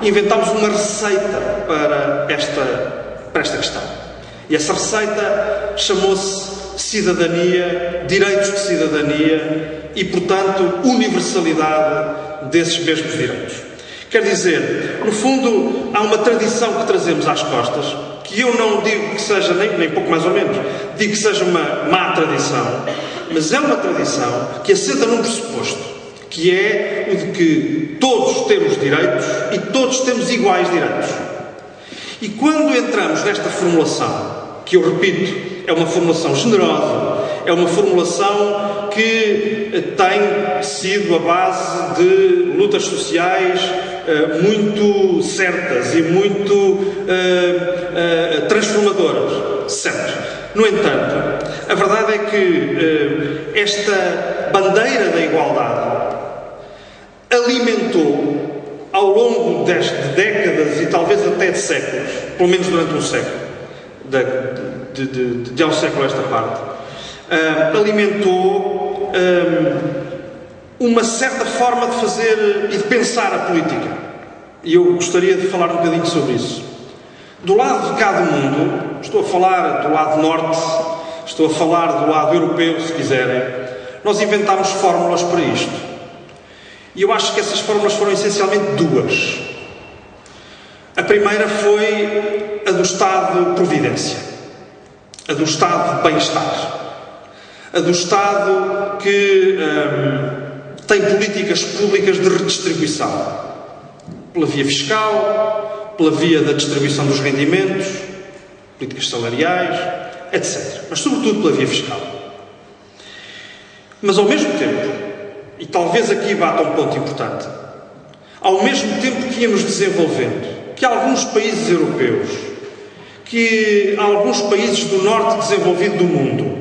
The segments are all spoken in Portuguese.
inventámos uma receita para esta questão. E essa receita chamou-se cidadania, direitos de cidadania e, portanto, universalidade desses mesmos direitos. Quer dizer, no fundo, há uma tradição que trazemos às costas, que eu não digo que seja nem pouco mais ou menos, digo que seja uma má tradição, mas é uma tradição que assenta num pressuposto, que é o de que todos temos direitos e todos temos iguais direitos. E quando entramos nesta formulação, que eu repito, é uma formulação generosa, é uma formulação que tem sido a base de lutas sociais muito certas e muito transformadoras, certo? No entanto, a verdade é que esta bandeira da igualdade alimentou ao longo de décadas e talvez até de séculos, pelo menos durante um século, de há um século esta parte, alimentou uma certa forma de fazer e de pensar a política. E eu gostaria de falar um bocadinho sobre isso. Do lado de cá do mundo, estou a falar do lado norte, estou a falar do lado europeu, se quiserem, nós inventámos fórmulas para isto. E eu acho que essas fórmulas foram essencialmente duas. A primeira foi a do Estado de Providência, a do Estado de Bem-Estar, a do Estado que tem políticas públicas de redistribuição, pela via fiscal, pela via da distribuição dos rendimentos, políticas salariais, etc. Mas sobretudo pela via fiscal. Mas ao mesmo tempo, e talvez aqui bata um ponto importante, ao mesmo tempo que íamos desenvolvendo, que alguns países europeus, que alguns países do norte desenvolvido do mundo,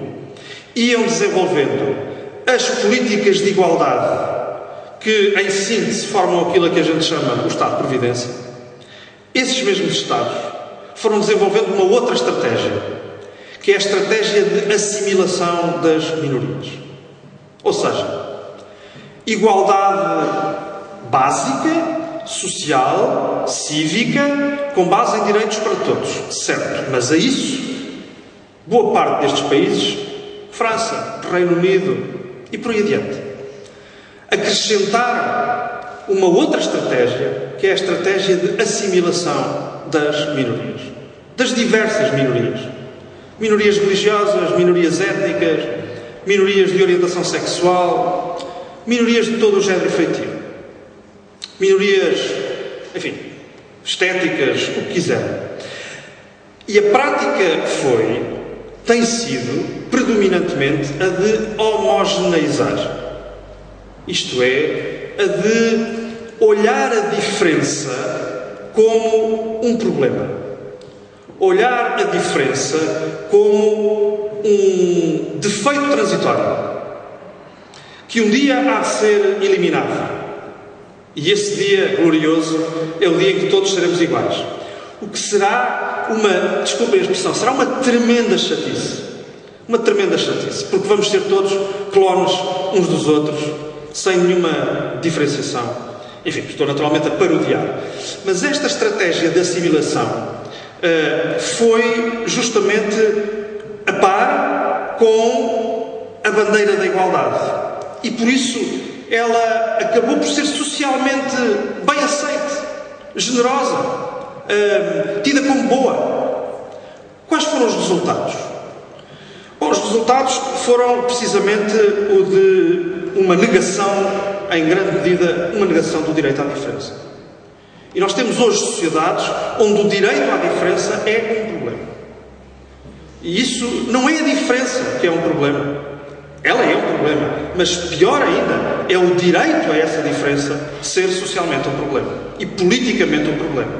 iam desenvolvendo as políticas de igualdade que, em síntese, formam aquilo que a gente chama o Estado de Providência, esses mesmos Estados foram desenvolvendo uma outra estratégia, que é a estratégia de assimilação das minorias. Ou seja, igualdade básica, social, cívica, com base em direitos para todos, certo? Mas a isso, boa parte destes países, França, Reino Unido e por aí adiante, acrescentaram uma outra estratégia, que é a estratégia de assimilação das minorias, das diversas minorias. Minorias religiosas, minorias étnicas, minorias de orientação sexual, minorias de todo o género e feitio. Minorias, enfim, estéticas, o que quiserem. E a prática tem sido, predominantemente, a de homogeneizar. Isto é, a de olhar a diferença como um problema. Olhar a diferença como um defeito transitório, que um dia há de ser eliminado. E esse dia glorioso é o dia em que todos seremos iguais. O que será desculpem a expressão, será uma tremenda chatice. Uma tremenda chatice, porque vamos ser todos clones uns dos outros, sem nenhuma diferenciação. Enfim, estou naturalmente a parodiar. Mas esta estratégia de assimilação foi justamente a par com a bandeira da igualdade. E por isso ela acabou por ser socialmente bem aceite, generosa, tida como boa. Quais foram os resultados? Bom, os resultados foram precisamente o de uma negação, em grande medida, uma negação do direito à diferença. E nós temos hoje sociedades onde o direito à diferença é um problema. E isso não é a diferença que é um problema. Ela é um problema. Mas pior ainda é o direito a essa diferença ser socialmente um problema. E politicamente um problema.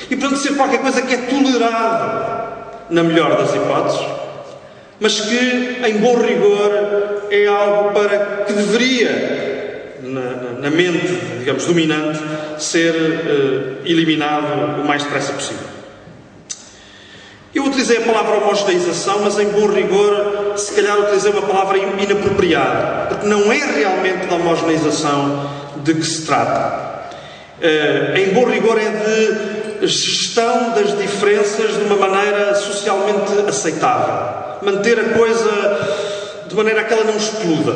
E portanto ser qualquer coisa que é tolerável, na melhor das hipóteses, mas que, em bom rigor, é algo que deveria, na mente, digamos, dominante, ser eliminado o mais depressa possível. Eu utilizei a palavra homogeneização, mas em bom rigor, se calhar utilizei uma palavra inapropriada, porque não é realmente da homogeneização de que se trata. em bom rigor é de gestão das diferenças de uma maneira socialmente aceitável. Manter a coisa de maneira a que ela não exploda.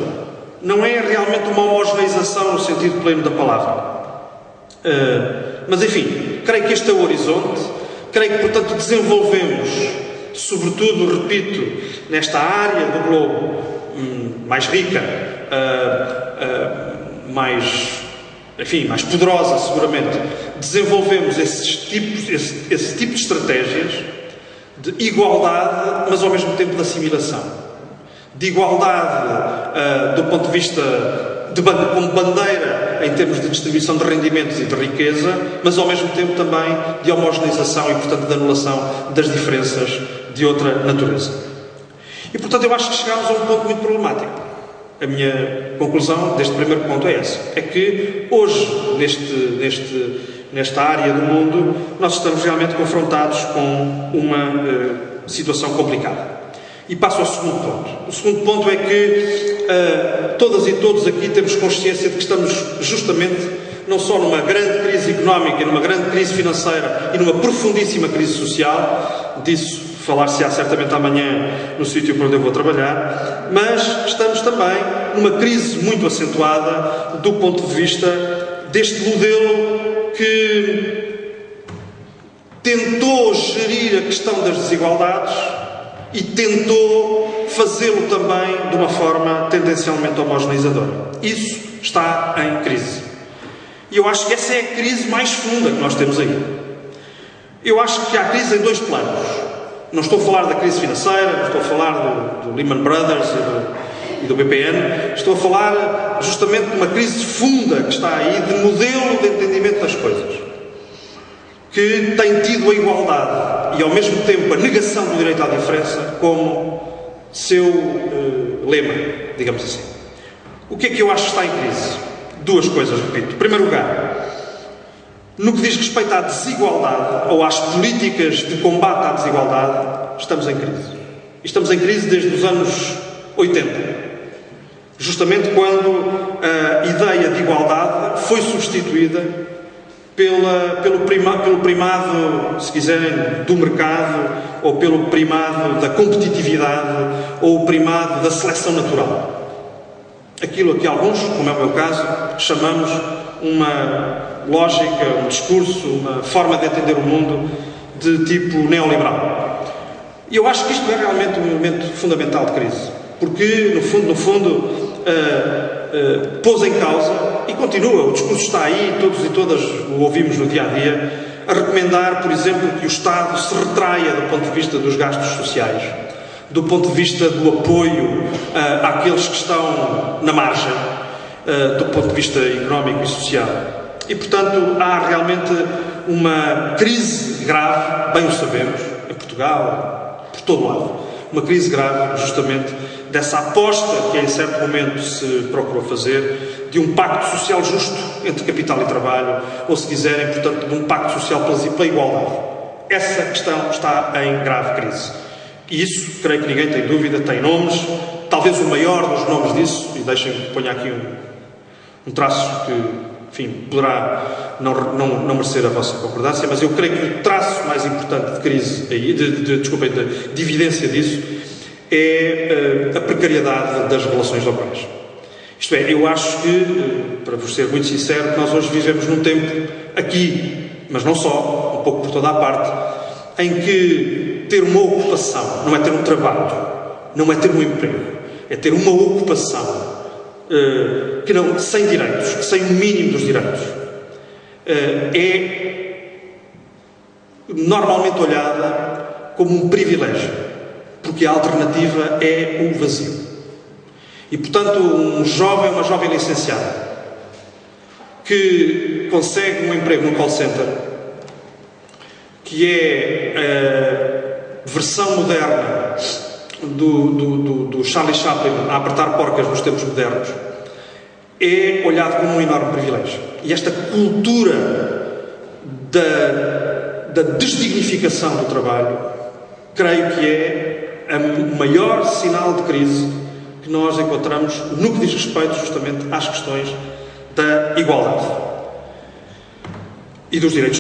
Não é realmente uma homogeneização no sentido pleno da palavra. Mas, enfim, creio que este é o horizonte. Creio que, portanto, desenvolvemos, sobretudo, repito, nesta área do globo mais rica, mais poderosa, seguramente, desenvolvemos esse tipo de estratégias de igualdade, mas ao mesmo tempo de assimilação. De igualdade do ponto de vista como bandeira em termos de distribuição de rendimentos e de riqueza, mas ao mesmo tempo também de homogeneização e, portanto, de anulação das diferenças de outra natureza. E, portanto, eu acho que chegámos a um ponto muito problemático. A minha conclusão deste primeiro ponto é essa. É que hoje, nesta área do mundo, nós estamos realmente confrontados com uma situação complicada. E passo ao segundo ponto. O segundo ponto é que todas e todos aqui temos consciência de que estamos justamente não só numa grande crise económica, numa grande crise financeira e numa profundíssima crise social, disso falar-se-á certamente amanhã no sítio onde eu vou trabalhar, mas estamos também numa crise muito acentuada do ponto de vista deste modelo que tentou gerir a questão das desigualdades e tentou fazê-lo também de uma forma tendencialmente homogeneizadora. Isso está em crise. E eu acho que essa é a crise mais funda que nós temos aí. Eu acho que há crise em dois planos. Não estou a falar da crise financeira, não estou a falar do Lehman Brothers e do BPN. Estou a falar justamente de uma crise funda que está aí, de modelo de entendimento das coisas, que tem tido a igualdade e, ao mesmo tempo, a negação do direito à diferença como seu lema, digamos assim. O que é que eu acho que está em crise? Duas coisas, repito. Em primeiro lugar, no que diz respeito à desigualdade ou às políticas de combate à desigualdade, estamos em crise. E estamos em crise desde os anos 80. Justamente quando a ideia de igualdade foi substituída pelo primado, se quiserem, do mercado, ou pelo primado da competitividade, ou o primado da seleção natural. Aquilo a que alguns, como é o meu caso, chamamos uma lógica, um discurso, uma forma de entender o mundo de tipo neoliberal. E eu acho que isto é realmente um elemento fundamental de crise, porque, no fundo, pôs em causa, e continua, o discurso está aí, todos e todas o ouvimos no dia-a-dia, a recomendar, por exemplo, que o Estado se retraia do ponto de vista dos gastos sociais, do ponto de vista do apoio àqueles que estão na margem, do ponto de vista económico e social. E, portanto, há realmente uma crise grave, bem o sabemos, em Portugal, por todo lado, uma crise grave, justamente, dessa aposta que em certo momento se procurou fazer de um pacto social justo entre capital e trabalho, ou, se quiserem, portanto, de um pacto social pela igualdade. Essa questão está em grave crise. E isso, creio que ninguém tem dúvida, tem nomes, talvez o maior dos nomes disso, e deixem que ponha aqui um traço que, enfim, poderá não merecer a vossa concordância, mas eu creio que o traço mais importante de crise, de evidência disso, é a precariedade das relações laborais. Isto é, eu acho que, para vos ser muito sincero, que nós hoje vivemos num tempo aqui, mas não só, um pouco por toda a parte, em que ter uma ocupação não é ter um trabalho, não é ter um emprego, é ter uma ocupação sem direitos, sem o mínimo dos direitos, é normalmente olhada como um privilégio, porque a alternativa é o vazio. E, portanto, um jovem, uma jovem licenciada que consegue um emprego no call center, que é a versão moderna do Charlie Chaplin a apertar porcas nos tempos modernos, é olhado como um enorme privilégio. E esta cultura da desdignificação do trabalho, creio que é o maior sinal de crise que nós encontramos no que diz respeito justamente às questões da igualdade. e dos direitos